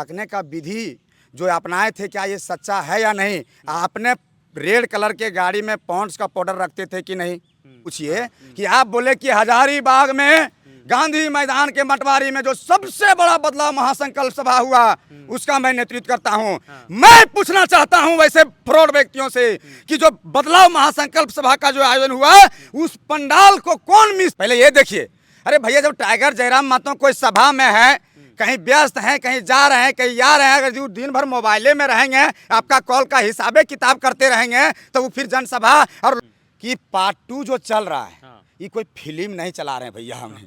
ताकने का विधि जो अपनाए थे, क्या ये सच्चा है या नहीं? आपने रेड कलर के गाड़ी में पॉन्ड्स का पाउडर रखते थे कि नहीं? पूछिए कि आप बोले कि हजारीबाग में गांधी मैदान के मटवारी में जो सबसे बड़ा बदलाव महासंकल्प सभा हुआ उसका मैं नेतृत्व करता हूं। मैं पूछना चाहता हूं वैसे फ्रॉड व्यक्तियों से कि जो बदलाव महासंकल्प सभा का जो आयोजन हुआ उस पंडाल को कौन मिस? पहले ये देखिए, अरे भैया जब टाइगर जयराम महतो कोई सभा में है, कहीं व्यस्त हैं, कहीं जा रहे हैं, कहीं आ रहे हैं, अगर दिन भर मोबाइले में रहेंगे, आपका कॉल का हिसाबे किताब करते रहेंगे तो वो फिर जनसभा और कि पार्ट 2 जो चल रहा है ये कोई फिल्म नहीं चला रहे हैं भैया, हमें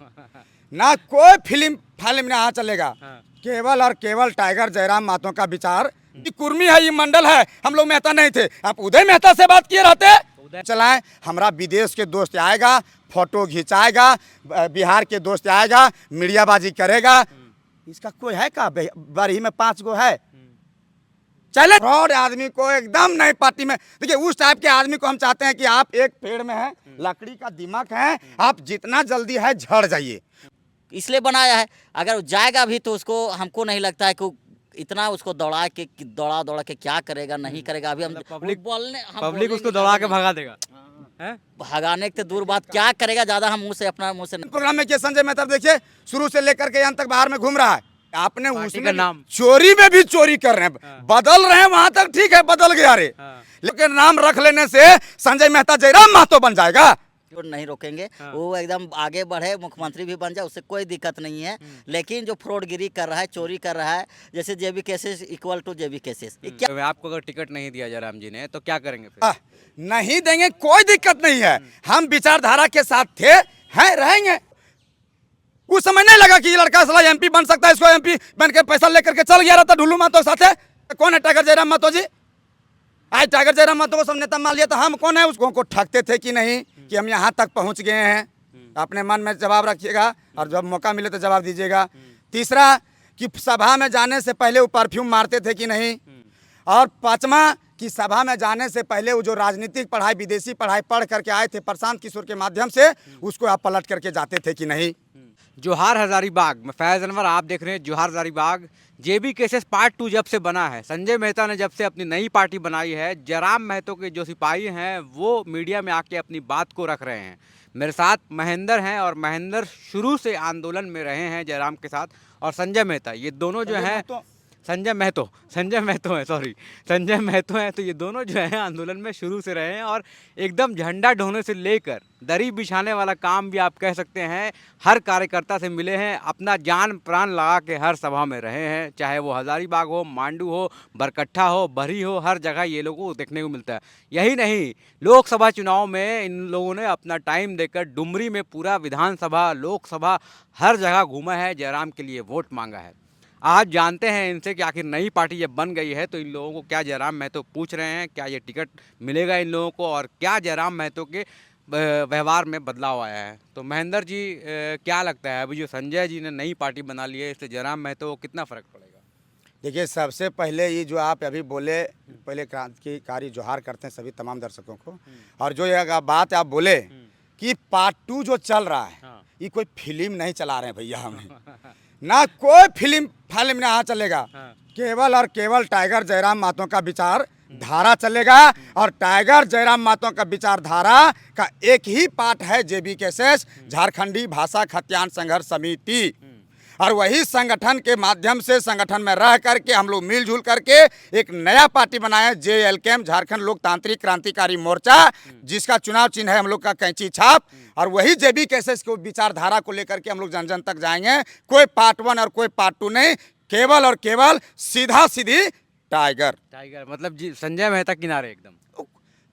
ना कोई फिल्म यहाँ चलेगा। केवल और केवल टाइगर जयराम महतो का विचार। कुर्मी है, ये मंडल है, हम लोग मेहता नहीं थे। आप उदय मेहता से बात किए रहते चलाएं। हमारा विदेश के दोस्त आएगा, फोटो खिंचाएगा, बिहार के दोस्त आएगा, मीडियाबाजी करेगा, इसका कोई है का? बरही में 5 गो है। चले फ्रॉड आदमी को एकदम नई पार्टी में देखिए, उस टाइप के आदमी को हम चाहते हैं कि आप एक पेड़ में हैं, लकड़ी का दिमाग है, आप जितना जल्दी है झड़ जाइए। इसलिए बनाया है, अगर जाएगा भी तो उसको हमको नहीं लगता है कि इतना उसको दौड़ा के क्या करेगा नहीं करेगा। अभी हम पब्लिक उसको दौड़ा के भगा देगा। भगाने के दूर बात क्या करेगा, ज्यादा हम अपना मुंह से प्रोग्राम में किया संजय मेहता देखिए शुरू से लेकर के अंत तक बाहर में घूम रहा है। आपने उसमें नाम चोरी में भी चोरी कर रहे हैं, बदल रहे हैं, वहां तक ठीक है, बदल गया रे, लेकिन नाम रख लेने से संजय मेहता जयराम महतो बन जाएगा। नहीं रोकेंगे, वो एकदम आगे बढ़े, मुख्यमंत्री भी बन जाए, उससे कोई दिक्कत नहीं है। लेकिन जो फ्रॉडगिरी कर रहा है, चोरी कर रहा है, जैसे JB cases equal to JB cases. आपको अगर टिकट नहीं दिया जयराम जी ने तो क्या करेंगे फिर? नहीं देंगे, कोई दिक्कत नहीं है, हम विचारधारा के साथ थे, हैं, रहेंगे। उस समय नहीं लगा कि ये लड़का साला एमपी बन सकता है, इसको एमपी बन के पैसा लेकर के चल गया रहता ढुल्लू महतो साथ है। कौन है टाइगर जयराम महतो जी? आज टाइगर जयराम महतो को सब नेता मान लिया तो हम कौन है? उसको ठगते थे कि नहीं कि हम यहाँ तक पहुँच गए हैं? अपने मन में जवाब रखिएगा और जब मौका मिले तो जवाब दीजिएगा। तीसरा कि सभा में जाने से पहले वो परफ्यूम मारते थे कि नहीं? और पांचवा कि सभा में जाने से पहले वो जो राजनीतिक पढ़ाई, विदेशी पढ़ाई पढ़ करके आए थे प्रशांत किशोर के माध्यम से, उसको आप पलट करके जाते थे कि नहीं? जोहार हजारीबाग में फैज़ अनवर आप देख रहे हैं। जोहार हजारीबाग जेबी केसेस पार्ट 2 जब से बना है, संजय मेहता ने जब से अपनी नई पार्टी बनाई है, जयराम महतो के जो सिपाही हैं वो मीडिया में आके अपनी बात को रख रहे हैं। मेरे साथ महेंद्र हैं और महेंद्र शुरू से आंदोलन में रहे हैं जयराम के साथ, और संजय मेहता, ये दोनों जो हैं संजय महतो हैं, तो ये दोनों जो हैं आंदोलन में शुरू से रहे हैं और एकदम झंडा ढोने से लेकर दरी बिछाने वाला काम भी आप कह सकते हैं हर कार्यकर्ता से मिले हैं, अपना जान प्राण लगा के हर सभा में रहे हैं, चाहे वो हजारीबाग हो, मांडू हो, बरकट्ठा हो, बरही हो, हर जगह ये लोगों को देखने को मिलता है। यही नहीं, लोकसभा चुनाव में इन लोगों ने अपना टाइम देकर डुमरी में पूरा विधानसभा, लोकसभा हर जगह घूमा है, जयराम के लिए वोट मांगा है। आज जानते हैं इनसे कि आखिर नई पार्टी जब बन गई है तो इन लोगों को क्या जयराम महतो पूछ रहे हैं, क्या ये टिकट मिलेगा इन लोगों को, और क्या जयराम महतो के व्यवहार में बदलाव आया है। तो महेंद्र जी, क्या लगता है अभी जो संजय जी ने नई पार्टी बना ली है, इससे जयराम महतो को कितना फ़र्क पड़ेगा? देखिए, सबसे पहले ये जो आप अभी बोले, पहले क्रांतिकारी जोहार करते हैं सभी तमाम दर्शकों को। और जो ये बात आप बोले कि पार्ट 2 जो चल रहा है ये कोई फिल्म नहीं चला रहे हैं भैया, हमें ना कोई फिल्म यहाँ चलेगा। केवल और केवल टाइगर जयराम महतो का विचार धारा चलेगा, और टाइगर जयराम महतो का विचारधारा का एक ही पार्ट है जेबी केसेस, झारखंडी भाषा खतियान संघर्ष समिति। और वही संगठन के माध्यम से संगठन में रह करके हम लोग मिलजुल करके एक नया पार्टी बनाया, JLKM, झारखंड लोकतांत्रिक क्रांतिकारी मोर्चा, जिसका चुनाव चिन्ह है हम लोग का कैंची छाप। और वही जेबी केसेस को विचारधारा को लेकर के हम लोग जन जन तक जाएंगे। कोई पार्ट 1 और कोई पार्ट 2 नहीं, केवल और केवल सीधा सीधी टाइगर। मतलब जी संजय मेहता किनारे एकदम।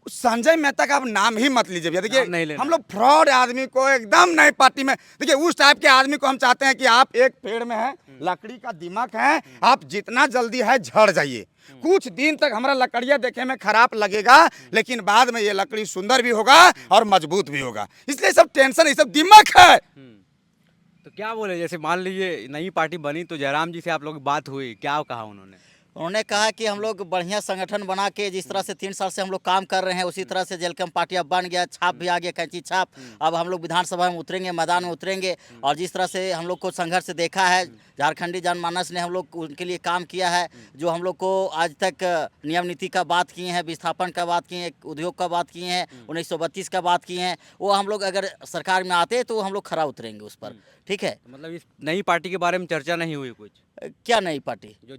संजय मेहता का आप नाम ही मत लीजिए भैया। देखिए, हम लोग फ्रॉड आदमी को एकदम नई पार्टी में देखिए, उस टाइप के आदमी को हम चाहते हैं कि आप एक पेड़ में हैं, लकड़ी का दिमाग है, आप जितना जल्दी है झड़ जाइए। कुछ दिन तक हमारा लकड़िया देखे में खराब लगेगा, लेकिन बाद में ये लकड़ी सुंदर भी होगा और मजबूत भी होगा। इसलिए सब टेंशन, ये सब दिमाग है। तो क्या बोले, जैसे मान लीजिए नई पार्टी बनी तो जयराम जी से आप लोग की बात हुई, क्या कहा उन्होंने? उन्होंने कहा कि हम लोग बढ़िया संगठन बना के जिस तरह से 3 साल से हम लोग काम कर रहे हैं उसी तरह से जेलकम पार्टी अब बन गया, छाप भी आ गया, कैंची छाप। अब हम लोग विधानसभा में उतरेंगे, मैदान में उतरेंगे और जिस तरह से हम लोग को संघर्ष देखा है, झारखंडी जनमानस ने हम लोग उनके लिए काम किया है, जो हम लोग को आज तक नियम नीति का बात किए हैं, विस्थापन का बात किए हैं, उद्योग का बात किए हैं, 1932 का बात किए हैं, वो हम लोग अगर सरकार में आते तो हम लोग खरा उतरेंगे उस पर। ठीक है, मतलब इस नई पार्टी के बारे में चर्चा नहीं हुई कुछ? क्या नई पार्टी? जो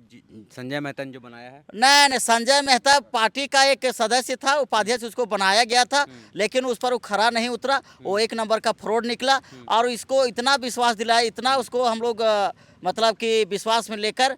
संजय मेहता ने जो बनाया है। नहीं, संजय मेहता पार्टी का एक सदस्य था, उपाध्यक्ष उसको बनाया गया था, लेकिन उस पर वो खरा नहीं उतरा, वो 1 नंबर का फ्रॉड निकला। और इसको इतना विश्वास दिलाया, इतना उसको हम लोग मतलब कि विश्वास में लेकर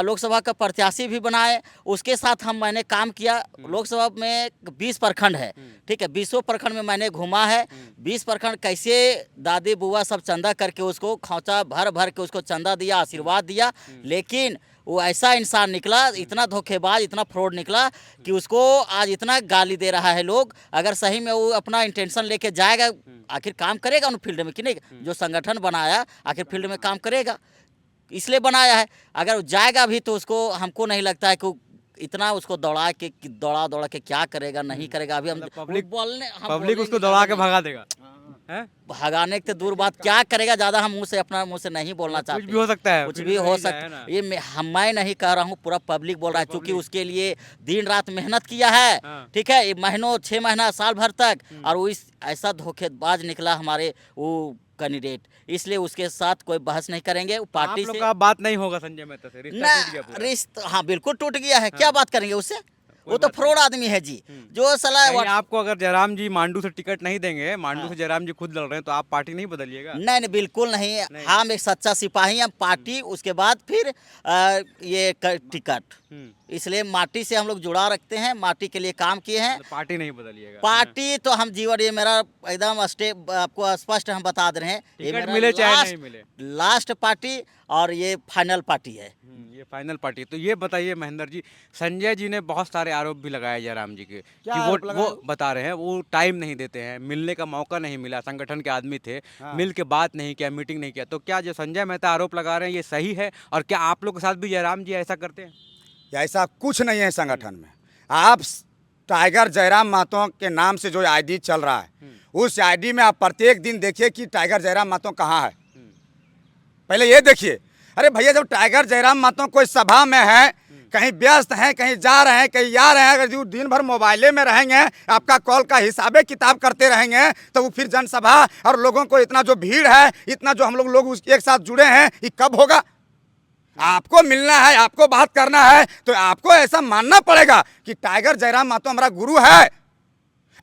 लोकसभा का प्रत्याशी भी बनाए। उसके साथ मैंने काम किया। लोकसभा में 20 प्रखंड है, ठीक है, 20 प्रखंड में मैंने घूमा है। 20 प्रखंड कैसे दादी बुआ सब चंदा करके उसको खौचा भर भर के उसको चंदा दिया, आशीर्वाद दिया, लेकिन वो ऐसा इंसान निकला, इतना धोखेबाज, इतना फ्रॉड निकला कि उसको आज इतना गाली दे रहा है लोग। अगर सही में वो अपना इंटेंशन लेके जाएगा, आखिर काम करेगा उन फील्ड में कि नहीं? जो संगठन बनाया आखिर फील्ड में काम करेगा, इसलिए बनाया है। अगर जाएगा भी तो उसको, हमको नहीं लगता है कि इतना उसको दौड़ा के क्या करेगा, नहीं करेगा। अभी हम पब्लिक उसको दौड़ा के भगा देगा। भगाने के तो दूर बात, क्या करेगा ज़्यादा हम अपना मुंह से नहीं बोलना चाहते। कुछ भी हो सकता है, कुछ भी हो सकता है। ये मैं नहीं कह रहा हूँ, पूरा पब्लिक बोल रहा है, क्योंकि उसके लिए दिन रात मेहनत किया है। ठीक है, ये महीनों 6 महीना साल भर तक, और वो ऐसा धोखेबाज निकला हमारे वो कैंडिडेट, इसलिए उसके साथ कोई बहस नहीं करेंगे। पार्टी आप लोग से का बात नहीं होगा संजय मेहता से, रिश्ता टूट गया पूरा। रिश्ता, हाँ बिल्कुल टूट गया है। क्या बात करेंगे उससे? वो तो फ्रॉड आदमी है जी, जो सलाह। आपको अगर जयराम जी मांडू से टिकट नहीं देंगे, मांडू से जयराम जी खुद लड़ रहे हैं, तो आप पार्टी नहीं बदलिएगा? नहीं, बिल्कुल नहीं। हम एक सच्चा सिपाही हैं। पार्टी उसके बाद फिर ये टिकट, इसलिए माटी से हम लोग जुड़ा रखते हैं, माटी के लिए काम किए हैं। तो पार्टी नहीं बदलिएगा? पार्टी तो हम जीवन, ये मेरा एकदम स्टेप आपको स्पष्ट हम बता दे रहे हैं, ये टिकट मेरा मिले चाहे नहीं मिले, लास्ट पार्टी और ये फाइनल पार्टी है। ये फाइनल पार्टी। तो ये बताइए महेंद्र जी, संजय जी ने बहुत सारे आरोप भी लगाए जयराम जी के कि वो बता रहे हैं वो टाइम नहीं देते हैं, मिलने का मौका नहीं मिला, संगठन के आदमी थे, मिल के बात नहीं किया, मीटिंग नहीं किया। तो क्या जो संजय मेहता आरोप लगा रहे हैं ये सही है, और क्या आप लोग के साथ भी जयराम जी ऐसा करते हैं? ऐसा कुछ नहीं है संगठन में। आप टाइगर जयराम महतो के नाम से जो आईडी चल रहा है, उस आईडी में आप प्रत्येक दिन देखिए कि टाइगर जयराम महतो कहाँ है। पहले ये देखिए, अरे भैया जब टाइगर जयराम महतो कोई सभा में है, कहीं व्यस्त हैं, कहीं जा रहे हैं, कहीं आ रहे हैं, अगर जो दिन भर मोबाइले में रहेंगे, आपका कॉल का हिसाबे किताब करते रहेंगे, तो वो फिर जनसभा और लोगों को इतना जो भीड़ है, इतना जो हम लोग एक साथ जुड़े हैं, ये कब होगा? आपको मिलना है, आपको बात करना है, तो आपको ऐसा मानना पड़ेगा कि टाइगर जयराम महतो हमारा गुरु है।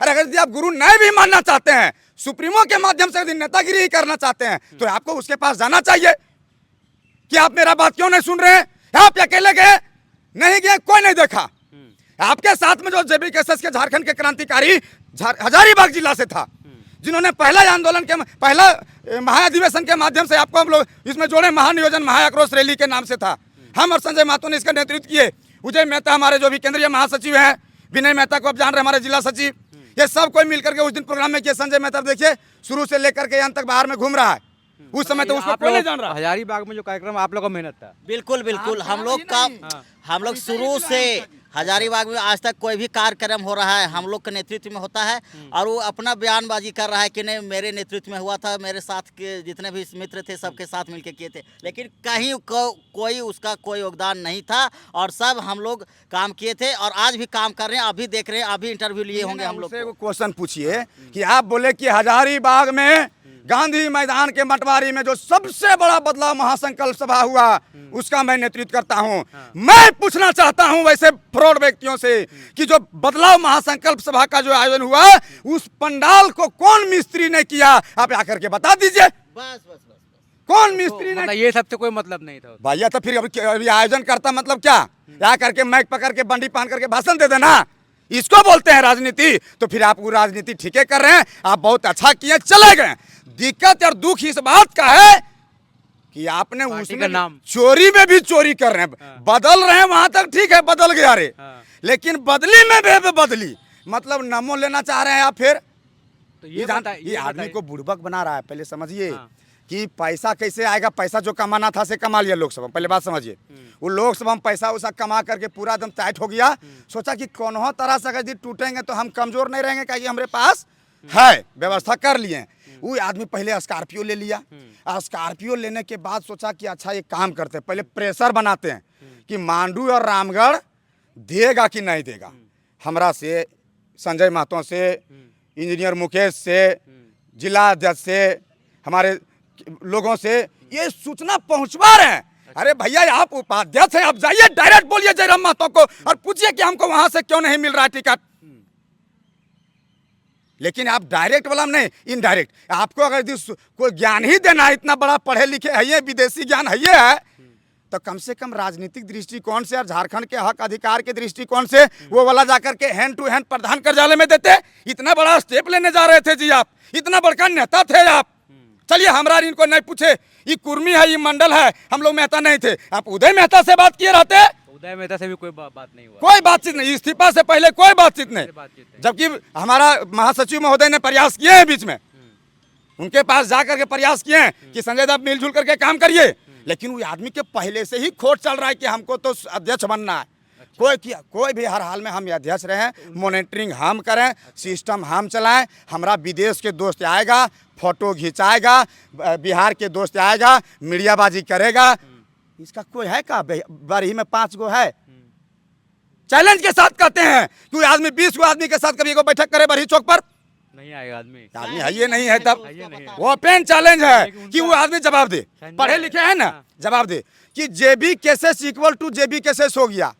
अरे अगर यदि आप गुरु नहीं भी मानना चाहते हैं, सुप्रीमो के माध्यम से यदि नेतागिरी ही करना चाहते हैं, तो आपको उसके पास जाना चाहिए। कि आप मेरा बात क्यों नहीं सुन रहे हैं? आप अकेले गए? नहीं गए, कोई नहीं देखा। आपके साथ में जो जेबीकेएसएस के झारखंड के क्रांतिकारी हजारीबाग जिला से था, जिन्होंने पहला आंदोलन के पहला महाधिवेशन के माध्यम से आपको हम लोग इसमें जोड़े, महानियोजन महाआक्रोश रैली के नाम से था। हम और संजय महतो ने इसका नेतृत्व किए। उदय मेहता हमारे जो भी केंद्रीय महासचिव हैं, विनय मेहता को आप जान रहे हमारे जिला सचिव, ये सब कोई मिलकर के उस दिन प्रोग्राम में किया। संजय मेहता देखिए शुरू से लेकर के अंत तक बाहर में घूम रहा है। उस समय तो उसको कोई नहीं जान रहा। हजारीबाग में जो कार्यक्रम आप लोगों को मेहनत था। बिल्कुल बिल्कुल, हम लोग शुरू से हजारीबाग में आज तक कोई भी कार्यक्रम हो रहा है हम लोग के नेतृत्व में होता है, और वो अपना बयानबाजी कर रहा है कि नहीं मेरे नेतृत्व में हुआ था, मेरे साथ के जितने भी मित्र थे सबके साथ मिलकर किए थे, लेकिन कहीं कोई उसका कोई योगदान नहीं था, और सब हम लोग काम किए थे और आज भी काम कर रहे हैं। अभी देख रहे हैं, अभी इंटरव्यू लिए होंगे हम लोग। क्वेश्चन पूछिए कि आप बोले कि हजारीबाग में गांधी मैदान के मटवारी में जो सबसे बड़ा बदलाव महासंकल्प सभा हुआ, उसका मैं नेतृत्व करता हूं। मैं पूछना चाहता हूं वैसे फ्रॉड व्यक्तियों से कि जो बदलाव महासंकल्प सभा का जो आयोजन हुआ, उस पंडाल को कौन मिस्त्री ने किया? आप आकर के बता दीजिए। बस कौन मिस्त्री ने? ये सबसे कोई मतलब नहीं था भैया। तो फिर अभी आयोजन करता मतलब क्या? या करके माइक पकड़ के बंडी पहन करके भाषण दे देना, इसको बोलते हैं राजनीति? तो फिर आप वो राजनीति ठीके कर रहे हैं। आप बहुत अच्छा किए, चले गए। दिक्कत और दुख इस बात का है कि आपने उसमें नाम चोरी में भी चोरी कर रहे हैं। बदल रहे हैं वहां तक ठीक है, बदल गया रे, लेकिन बदली में भी बदली, मतलब नमो लेना चाह रहे हैं आप। फिर तो ये आदमी को बुड़बक बना रहा है। पहले समझिए कि पैसा कैसे आएगा। पैसा जो कमाना था से कमा लिया लोकसभा, पहले बात समझिए। वो लोकसभा में पैसा वैसा कमा करके पूरा एकदम टाइट हो गया। सोचा कि कौन तरह से अगर यदि टूटेंगे तो हम कमजोर नहीं रहेंगे, क्योंकि हमारे पास है, व्यवस्था कर लिए। वो आदमी पहले स्कॉर्पियो ले लिया। स्कॉर्पियो लेने के बाद सोचा कि अच्छा एक काम करते हैं, पहले प्रेशर बनाते हैं कि मांडू और रामगढ़ देगा कि नहीं देगा। हमरा से, संजय महतो से, इंजीनियर मुकेश से, जिला अध्यक्ष से, हमारे लोगों से ये सूचना पहुंचवा रहे हैं। अरे भैया आप उपाध्यक्ष हैं, आप जाइए डायरेक्ट बोलिए जयराम महतो को और पूछिए कि हमको वहां से क्यों नहीं मिल रहा है टिकट। लेकिन आप डायरेक्ट वाला नहीं, इनडायरेक्ट। आपको अगर कोई ज्ञान ही देना है, इतना बड़ा पढ़े लिखे है, विदेशी ज्ञान है, तो कम से कम राजनीतिक दृष्टिकोण से और झारखंड के हक अधिकार के दृष्टिकोण से वो वाला जाकर के हैंड टू हैंड प्रधान कार्यालय में देते। इतना बड़ा स्टेप लेने जा रहे थे जी आप, इतना बड़का नेता थे आप। चलिए हमरा इनको नहीं पूछे, ये कुर्मी है, ये मंडल है, हम लोग मेहता नहीं थे। आप उदय मेहता से बात किए रहते, उदय मेहता से भी कोई बात नहीं हुआ, कोई बातचीत नहीं, इस्तीफा से पहले कोई बातचीत नहीं। जबकि हमारा महासचिव महोदय ने प्रयास किए हैं बीच में, उनके पास जाकर के प्रयास किए हैं कि संजय दा मिलजुल करके काम करिए। लेकिन वो आदमी के पहले से ही खोट चल रहा है कि हमको तो अध्यक्ष बनना है। कोई भी हर हाल में हम अध्यक्ष रहें, मॉनिटरिंग हम करें, सिस्टम हम चलाएं। हमारा विदेश के दोस्त आएगा, फोटो खिंचाएगा, बिहार के दोस्त आएगा, मीडियाबाजी करेगा, इसका कोई है का? बरही में 5 गो है। चैलेंज के साथ कहते हैं कि आदमी 20 गो आदमी के साथ कभी को बैठक करे बरही चौक पर, नहीं आएगा आदमी है ये नहीं है। तब वो ओपन चैलेंज है कि वो आदमी जवाब दे, पढ़े लिखे है ना, जवाब दे कि JB cases equal to JB cases हो गया।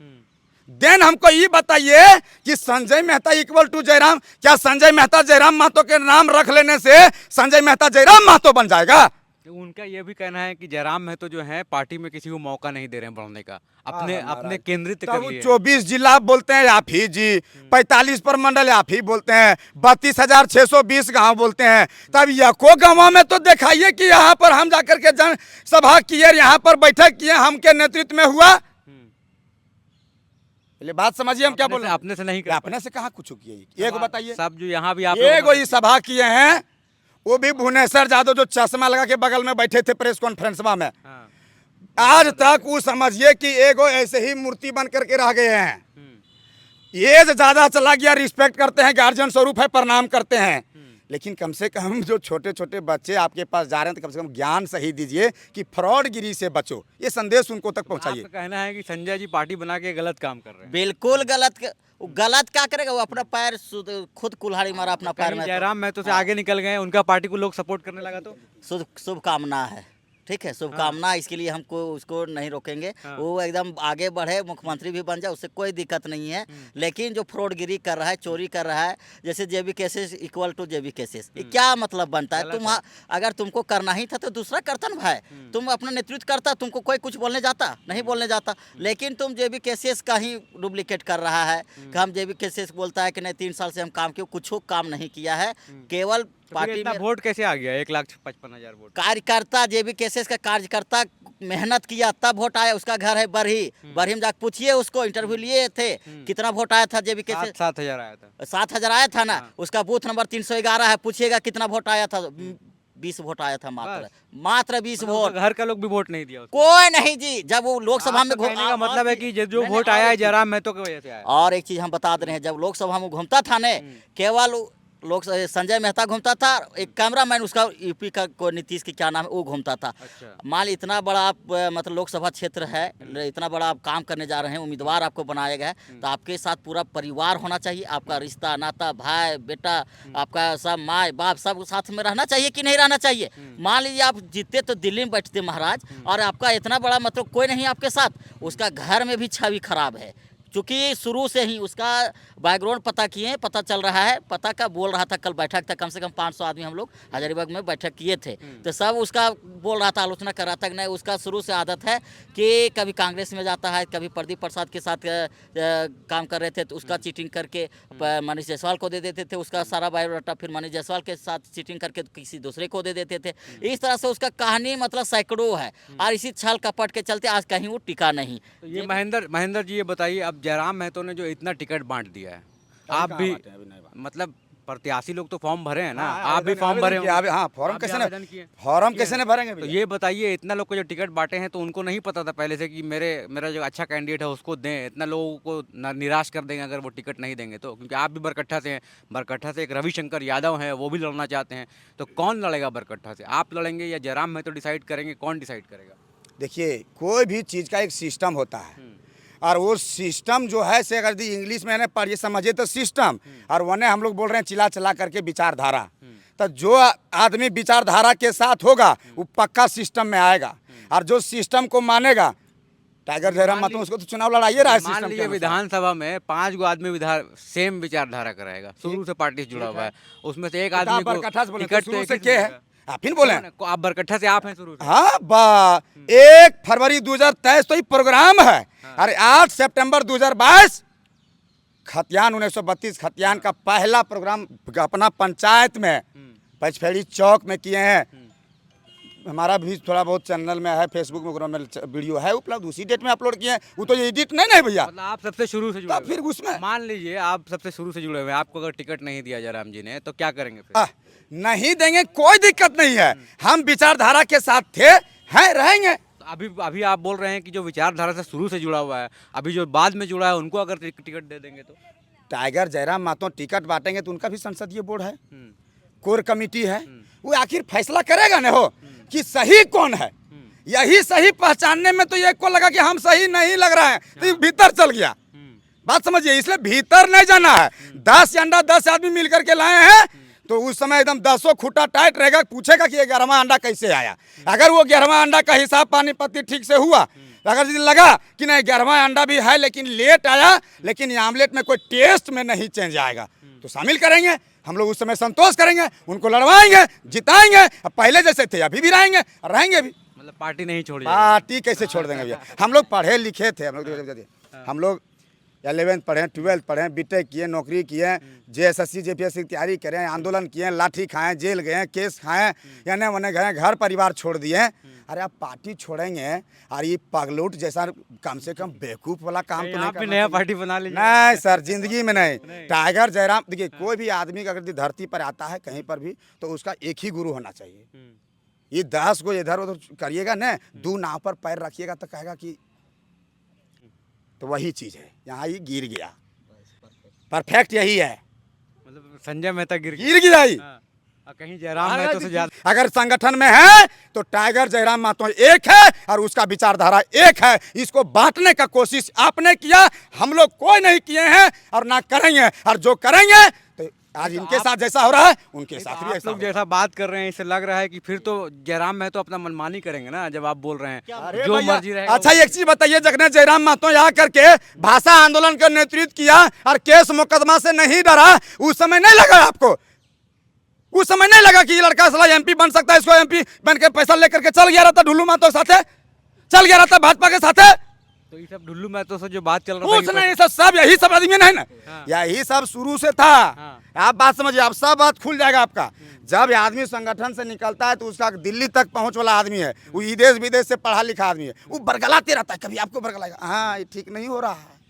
देन हमको ये बताइए कि संजय मेहता इक्वल टू जयराम, क्या संजय मेहता जयराम महतो के नाम रख लेने से संजय मेहता जयराम महतो बन जाएगा? उनका ये भी कहना है कि जयराम महतो जो है पार्टी में किसी को मौका नहीं दे रहे हैं बढ़ने का, अपने केंद्रित कर लिए। 24 जिला बोलते हैं आप ही जी, 45 प्रमंडल आप ही बोलते हैं, 32,620 गांव बोलते हैं। तब यको गाँव में तो दिखाइए कि यहाँ पर हम जाकर के जन सभा किए, यहाँ पर बैठक किए, हम के नेतृत्व में हुआ। पहले बात समझिए हम क्या बोल रहे हैं। अपने से नहीं, अपने से कहाँ कुछ किए, एक बताइए। सब जो यहाँ भी आप ये सभा किए हैं, वो भी भुवनेश्वर यादव जो चश्मा लगा के बगल में बैठे थे प्रेस कॉन्फ्रेंस में। आज तक वो समझिए कि एगो ऐसे ही मूर्ति बन करके रह गए हैं। ये ज्यादा चला गया, रिस्पेक्ट करते हैं, गार्जियन स्वरूप है, प्रणाम करते हैं। लेकिन कम से कम जो छोटे छोटे बच्चे आपके पास जा रहे हैं तो कम से कम ज्ञान सही दीजिए कि फ्रॉडगिरी से बचो, ये संदेश उनको तक पहुंचाइए। आपका कहना है कि संजय जी पार्टी बना के गलत काम कर रहे हैं। बिल्कुल गलत क्या करेगा वो, अपना पैर खुद कुल्हाड़ी मारा अपना पैर में। जयराम महतो से आगे निकल गए, उनका पार्टी को लोग सपोर्ट करने लगा तो शुभकामना है, ठीक है, शुभकामना। इसके लिए हमको उसको नहीं रोकेंगे। वो एकदम आगे बढ़े, मुख्यमंत्री भी बन जाए, उससे कोई दिक्कत नहीं है। लेकिन जो फ्रॉडगिरी कर रहा है, चोरी कर रहा है, जैसे JB cases equal to JB cases, ये क्या मतलब बनता है? तुम अगर तुमको करना ही था तो दूसरा करता ना भाई, तुम अपना नेतृत्व करता, तुमको कोई कुछ बोलने जाता नहीं, बोलने जाता। लेकिन तुम जेबी केसेस का ही डुप्लीकेट कर रहा है कि हम जेबी केसेस बोलता है कि नहीं 3 साल से हम काम किए, कुछ काम नहीं किया है। केवल पार्टी में वोट कैसे आ गया? 1,55,000 वोट। कार्यकर्ता जेबी केसेस का कार्यकर्ता मेहनत किया तब वोट आया। उसका घर है बरही में जाकर पूछिए, उसको इंटरव्यू लिए थे, कितना वोट आया था जेबी केसेस? 7,000 आया था। 7,000 आया था ना। उसका बूथ नंबर 311 है, पूछिएगा कितना वोट आया था? 20 वोट आया था, मात्र 20 वोट। घर का लोग भी वोट नहीं दिया उसको। कोई नहीं जी। जब वो लोकसभा में घूमने का मतलब है कि जो वोट आया है जयराम महतो की वजह से आया। और एक चीज हम बता दे रहे हैं, जब लोकसभा में घूमता था ने, केवल लोग संजय मेहता घूमता था, एक कैमरामैन उसका यूपी का कोई नीतीश की क्या नाम है वो घूमता था। अच्छा। मान ली इतना बड़ा आप मतलब लोकसभा क्षेत्र है, इतना बड़ा आप काम करने जा रहे हैं, उम्मीदवार आपको बनाया गया है, तो आपके साथ पूरा परिवार होना चाहिए, आपका रिश्ता नाता, भाई बेटा, आपका सब माँ बाप सब साथ में रहना चाहिए कि नहीं रहना चाहिए? मान लीजिए आप जीतते तो दिल्ली में बैठते महाराज, और आपका इतना बड़ा मतलब कोई नहीं आपके साथ, उसका घर में भी छवि खराब है। चूँकि शुरू से ही उसका बैकग्राउंड पता किए, पता चल रहा है, पता का बोल रहा था, कल बैठक था, कम से कम 500 आदमी हम लोग हजारीबाग में बैठक किए थे, तो सब उसका बोल रहा था, आलोचना कर रहा था कि नहीं, उसका शुरू से आदत है कि कभी कांग्रेस में जाता है, कभी प्रदीप प्रसाद के साथ काम कर रहे थे तो उसका चीटिंग करके मनीष जायसवाल को दे देते थे, उसका सारा बायोडाटा फिर मनीष जायसवाल के साथ चीटिंग करके किसी दूसरे को दे देते थे। इस तरह से उसका कहानी मतलब सैकड़ों है, और इसी छल कपट के चलते आज कहीं वो टिका नहीं। तो ये महेंद्र जी ये बताइए, अब जयराम महतो ने जो इतना टिकट बांट दिया है, आप भी मतलब प्रत्याशी लोग तो फॉर्म भरे हैं ना, हाँ, आप भी आवेदन- फॉर्म भरे आवेदन किया, होंगे। हाँ फॉर्म आप कैसे भी ने आवेदन किए? फॉर्म कैसे ने भरेंगे तो भैया? ये बताइए, इतना लोग को जो टिकट बांटे हैं तो उनको नहीं पता था पहले से कि मेरा जो अच्छा कैंडिडेट है उसको दें? इतना लोगों को निराश कर देंगे अगर वो टिकट नहीं देंगे तो, क्योंकि आप भी बरकट्ठा से हैं, बरकट्ठा से एक रविशंकर यादव हैं, वो भी लड़ना चाहते हैं, तो कौन लड़ेगा बरकट्ठा से? आप लड़ेंगे या जयराम महतो डिसाइड करेंगे? कौन डिसाइड करेगा? देखिए, कोई भी चीज़ का एक सिस्टम होता है, और वो सिस्टम जो है से अगर इंग्लिश में पढ़िए समझिए तो सिस्टम, और वने हम लोग बोल रहे हैं चिल्ला चला करके विचारधारा। तो जो आदमी विचारधारा के साथ होगा वो पक्का सिस्टम में आएगा, और जो सिस्टम को मानेगा, टाइगर जयराम महतो उसको तो चुनाव लड़ाइए रहा है मान सिस्टम के लीजिए अनुसार। विधानसभा में 5 गो आदमी सेम विचारधारा कराएगा, शुरू से पार्टी से जुड़ा हुआ है, उसमें से एक तो आप आदमी बरकट्ठा से को बोले, टिकट तो शुरू तो से एक ही क्या है? मिलेगा। आप फिर बोले आप बरकट्ठा से आप हैं शुरू से? हाँ बा 1 फरवरी 2023 तो ये प्रोग्राम है। अरे 8 सितंबर 2022 खतियान 1932 खतियान का पहला प्रोग्राम अपना पंचायत में पचफेड़ी चौक में किए हैं। हमारा भी थोड़ा बहुत चैनल में है, फेसबुक में वीडियो है उपलब्ध, उसी डेट में अपलोड किए हैं। वो तो एडिट नहीं है भैया। मतलब आप सबसे शुरू से जुड़े तो हुए फिर हैं। उसमें मान लीजिए आप सबसे शुरू से जुड़े हुए हैं, आपको अगर टिकट नहीं दिया जयराम जी ने तो क्या करेंगे फिर? नहीं देंगे, कोई दिक्कत नहीं है। हम विचारधारा के साथ थे, हैं, रहेंगे। तो अभी आप बोल रहे हैं कि जो विचारधारा से शुरू से जुड़ा हुआ है, अभी जो बाद में जुड़ा है उनको अगर टिकट दे देंगे तो? टाइगर जयराम महतो टिकट बांटेंगे तो उनका भी संसदीय बोर्ड है, कोर कमेटी है, वो आखिर फैसला करेगा ना हो कि सही कौन है। यही सही पहचानने में तो ये को लगा कि हम सही नहीं लग रहा है, तो ये भीतर चल गया। बात समझिए, इसलिए भीतर नहीं जाना है। 10 अंडा 10 आदमी मिलकर के लाए हैं तो उस समय एकदम 10 खूंटा टाइट रहेगा, पूछेगा कि ये 11वां अंडा कैसे आया। अगर वो 11वां अंडा का हिसाब पानी पत्ती ठीक से हुआ, अगर यदि लगा कि नहीं 11वां अंडा भी है लेकिन लेट आया, लेकिन ये आमलेट में कोई टेस्ट में नहीं चेंज आएगा, तो शामिल करेंगे। हम लोग उस समय संतोष करेंगे, उनको लड़वाएंगे, जिताएंगे। अब पहले जैसे थे अभी भी रहेंगे और रहेंगे भी। मतलब पार्टी नहीं छोड़ी? पार्टी कैसे छोड़ देंगे भैया? हम लोग पढ़े लिखे थे, हम लोग 11th पढ़े, 12th पढ़े, बीटेक किए, नौकरी किए, JSSC JPSC की तैयारी करें, आंदोलन किए, लाठी खाएं, जेल गए, केस खाएं, यानी वने गए, घर परिवार छोड़ दिए। अरे आप पार्टी छोड़ेंगे और ये पगलूट जैसा कम से कम बेवकूफ वाला काम तो नहीं आप भी करना नया चाहिए। पार्टी बना लीजिए। नहीं सर, जिंदगी में नहीं। टाइगर जयराम, देखिए कोई भी आदमी अगर धरती पर आता है कहीं पर भी तो उसका एक ही गुरु होना चाहिए। ये 10 को इधर उधर करिएगा ना, 2 नाव पर पैर रखिएगा तो कहेगा कि, तो वही चीज़ है, यहाँ ये गिर गया। परफेक्ट यही है, मतलब संजय मेहता गिर गिर गया ही। हाँ। और कहीं जयराम महतो से ज्यादा अगर संगठन में है तो टाइगर जयराम महतो एक है और उसका विचारधारा एक है। इसको बांटने का कोशिश आपने किया, हम लोग कोई नहीं किए हैं और ना करेंगे। और जो करेंगे तो आज इनके साथ जैसा हो रहा है उनके साथ भी आप ऐसा लोग होगा। जैसा बात कर रहे हैं, इससे लग रहा है कि फिर तो जयराम महतो अपना मनमानी करेंगे ना, जब आप बोल रहे हैं अरे जो भैया, मर्जी रहेगा। अच्छा एक चीज बताइए, जगने जयराम महतो यहाँ करके भाषा आंदोलन का नेतृत्व किया और केस मुकदमा से नहीं डरा, उस समय नहीं लगा आपको? उस समय नहीं लगा कि ये लड़का साला MP बन सकता है, इसको MP बन के पैसा लेकर के चल गया रहता ढुल्लू महतो के साथे, चल गया रहता भाजपा के साथे। तो ये सब ढुल्लू महतो से जो बात चल रहा कुछ नहीं, ये सब यही सब आदमी नहीं ना, हाँ। यही सब शुरू से था। हाँ। आप बात समझिए, आप सब बात खुल जाएगा आपका। जब ये आदमी संगठन से निकलता है तो उसका दिल्ली तक पहुंच वाला आदमी है, वो विदेश विदेश से पढ़ा लिखा आदमी है, वो बरगलाते रहता है, कभी आपको बरगलाएगा, हाँ ये ठीक नहीं हो रहा है,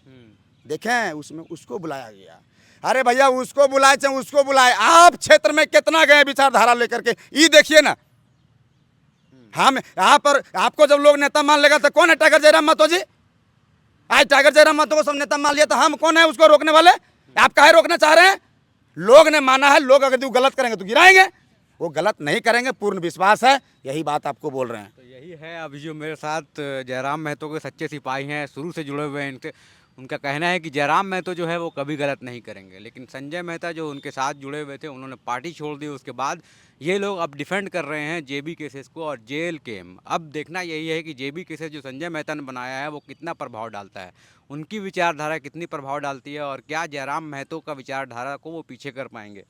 देखें उसमें उसको बुलाया गया। अरे भैया उसको बुलाए चाहे उसको बुलाए, आप क्षेत्र में कितना गए विचारधारा लेकर के, ये देखिए ना। हम यहाँ पर आपको जब लोग नेता मान लेगा तो कौन है टाइगर जयराम महतो जी? आज टाइगर जयराम महतो को सब नेता मान लिया तो हम कौन है उसको रोकने वाले? आप काहे रोकना चाह रहे हैं? लोग ने माना है, लोग अगर गलत करेंगे तो गिराएंगे, वो गलत नहीं करेंगे, पूर्ण विश्वास है, यही बात आपको बोल रहे हैं। तो यही है, अभी जो मेरे साथ जयराम महतो के सच्चे सिपाही हैं, शुरू से जुड़े हुए हैं इनसे, उनका कहना है कि जयराम महतो जो है वो कभी गलत नहीं करेंगे। लेकिन संजय मेहता जो उनके साथ जुड़े हुए थे, उन्होंने पार्टी छोड़ दी, उसके बाद ये लोग अब डिफेंड कर रहे हैं JB केसेस को और जेल केम। अब देखना यही है कि JB केसेस जो संजय मेहता ने बनाया है वो कितना प्रभाव डालता है, उनकी विचारधारा कितनी प्रभाव डालती है, और क्या जयराम महतो का विचारधारा को वो पीछे कर पाएंगे।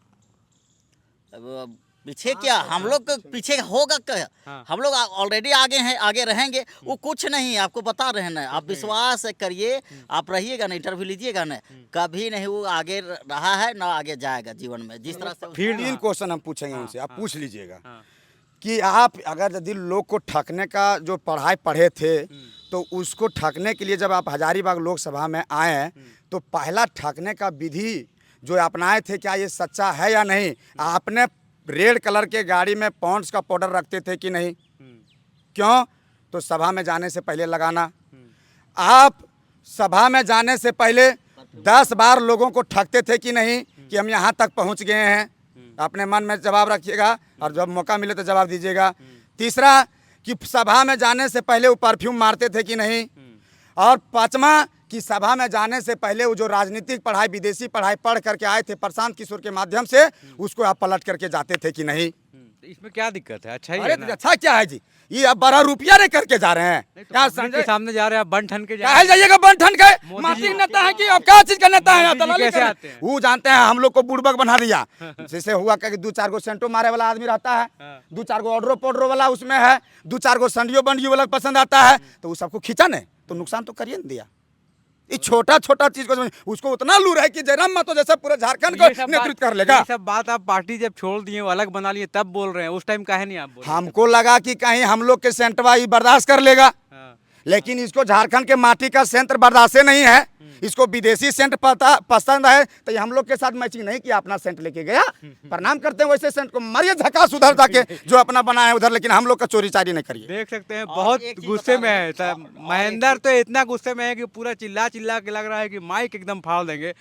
अब पीछे क्या, हम लोग के पीछे होगा क्या? हाँ। हम लोग ऑलरेडी आगे हैं, आगे रहेंगे। वो कुछ नहीं, आपको बता रहे हैं ना, आप विश्वास करिए, आप रहिएगा ना, इंटरव्यू लीजिएगा ना, कभी नहीं वो आगे रहा है ना आगे जाएगा जीवन में, जिस तरह से। फिर 3 क्वेश्चन हम पूछेंगे उनसे, आप पूछ लीजिएगा हाँ। कि आप अगर यदि लोग को ठगने का जो पढ़ाई पढ़े थे तो उसको ठगने के लिए जब आप हजारीबाग लोकसभा में आए तो पहला ठगने का विधि जो अपनाए थे, क्या ये सच्चा है या नहीं? आपने रेड कलर के गाड़ी में पॉन्ड्स का पाउडर रखते थे कि नहीं? क्यों? तो सभा में जाने से पहले लगाना। आप सभा में जाने से पहले 10 बार लोगों को ठगते थे कि नहीं कि हम यहाँ तक पहुँच गए हैं? अपने मन में जवाब रखिएगा और जब मौका मिले तो जवाब दीजिएगा। तीसरा कि सभा में जाने से पहले वो परफ्यूम मारते थे कि नहीं? और पांचवा कि सभा में जाने से पहले वो जो राजनीतिक पढ़ाई, विदेशी पढ़ाई पढ़ करके आए थे प्रशांत किशोर के माध्यम से, उसको आप पलट करके जाते थे कि नहीं? तो इसमें क्या दिक्कत है? अच्छा ही अरे है तो ना? अच्छा क्या है जी? ये अब 12 रुपया नहीं करके जा रहे हैं नहीं तो क्या? पब्लिक के सामने जा रहे हैं, बन ठन के जा कहा रहे हैं। जाइएगा बन ठन के मोदी माटी जी- नेता है कि अब क्या चीज का नेता है? मोदी जी दलाली कैसे कर रहे आते हैं? वो जानते हैं हम लोग को बुड़बक बना दिया। जैसे हुआ कि 2-4 गो सेंटो मारे वाला आदमी रहता है, हाँ। 2-4 गो ऑर्डरो पोड्रो वाला उसमें है, 2-4 गो संडियो बंडियो वाला पसंद आता है, तो वो सबको खींचा नहीं तो नुकसान तो करिए न दिया। ये छोटा छोटा चीज को उसको उतना लूर है कि जयराम महतो जैसा पूरे झारखंड को ये सब नेतृत्व कर लेगा। ये सब बात आप पार्टी जब छोड़ दिए, वो अलग बना लिए, तब बोल रहे हैं। उस टाइम काहे नहीं आप बोल रहे? हमको लगा कि कहीं हम लोग के सेंटवा ये बर्दाश्त कर लेगा, हाँ। लेकिन इसको झारखंड के माटी का सेंटर बर्दाश्त नहीं है। इसको विदेशी सेंट पसंद है, तो ये हम लोग के साथ मैचिंग नहीं किया, अपना सेंट लेके गया। प्रणाम करते हैं वैसे सेंट को, मारिए झकास उधर जाके जो अपना बना है उधर, लेकिन हम लोग का चोरी चारी नहीं करिए। देख सकते हैं और बहुत एक चीज़ गुस्से बता में रहे है हैं, सब। महेंद्र तो इतना गुस्से में है कि पूरा चिल्ला चिल्ला के लग रहा है कि माइक एकदम फाड़ देंगे।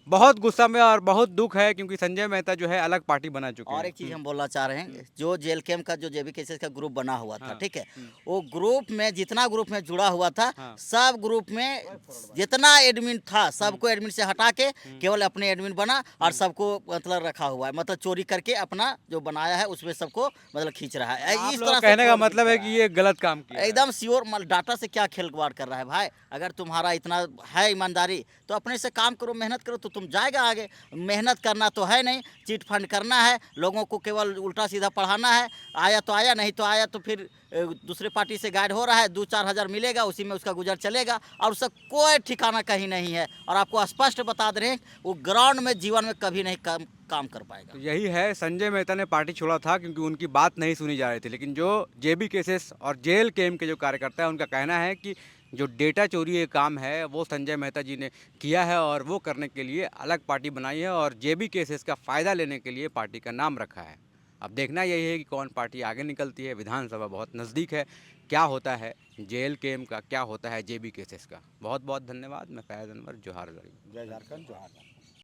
बहुत गुस्सा में और बहुत दुख है क्योंकि संजय मेहता जो है अलग पार्टी बना चुके हैं। और एक चीज हम बोलना चाह रहे हैं, जो जेल कैम्प का जो जेबी केसेस का ग्रुप बना हुआ था, हाँ। ठीक है, वो ग्रुप में जितना ग्रुप में जुड़ा हुआ था, हाँ। सब ग्रुप में जितना एडमिन था सबको एडमिन से हटा के केवल अपने एडमिन बना और सबको मतलब रखा हुआ है, मतलब चोरी करके अपना जो बनाया है उसमें सबको मतलब खींच रहा है। आप इस लोग तरह से कहने का फ्रॉड मतलब है कर कि रहा ये गलत काम किया है। एकदम श्योर डाटा से क्या खिलवाड़ कर रहा है भाई? अगर तुम्हारा इतना है ईमानदारी तो अपने से काम करो, मेहनत करो तो तुम जाएगा आगे। मेहनत करना तो है नहीं, चिट फंड करना है, लोगों को केवल उल्टा सीधा पढ़ाना है। आया तो आया, नहीं तो आया तो फिर दूसरे पार्टी से गाइड हो रहा है, 2-4 हज़ार मिलेगा, उसी में उसका गुजर चलेगा और उसका कोई ठिकाना कहीं नहीं है। और आपको स्पष्ट बता दे रहे हैं वो ग्राउंड में जीवन में कभी नहीं काम कर पाएगा। तो यही है, संजय मेहता ने पार्टी छोड़ा था क्योंकि उनकी बात नहीं सुनी जा रही थी। लेकिन जो जेबी केसेस और जेल कैम्प के जो कार्यकर्ता है उनका कहना है कि जो डेटा चोरी का काम है वो संजय मेहता जी ने किया है और वो करने के लिए अलग पार्टी बनाई है और जेबी केसेस का फ़ायदा लेने के लिए पार्टी का नाम रखा है। अब देखना यही है कि कौन पार्टी आगे निकलती है। विधानसभा बहुत नज़दीक है, क्या होता है जेल कैम्प का, क्या होता है जेबी केसेस का। बहुत बहुत धन्यवाद। मैं फैज़ अनवर, जोहार। जय झारखंड, जोहार।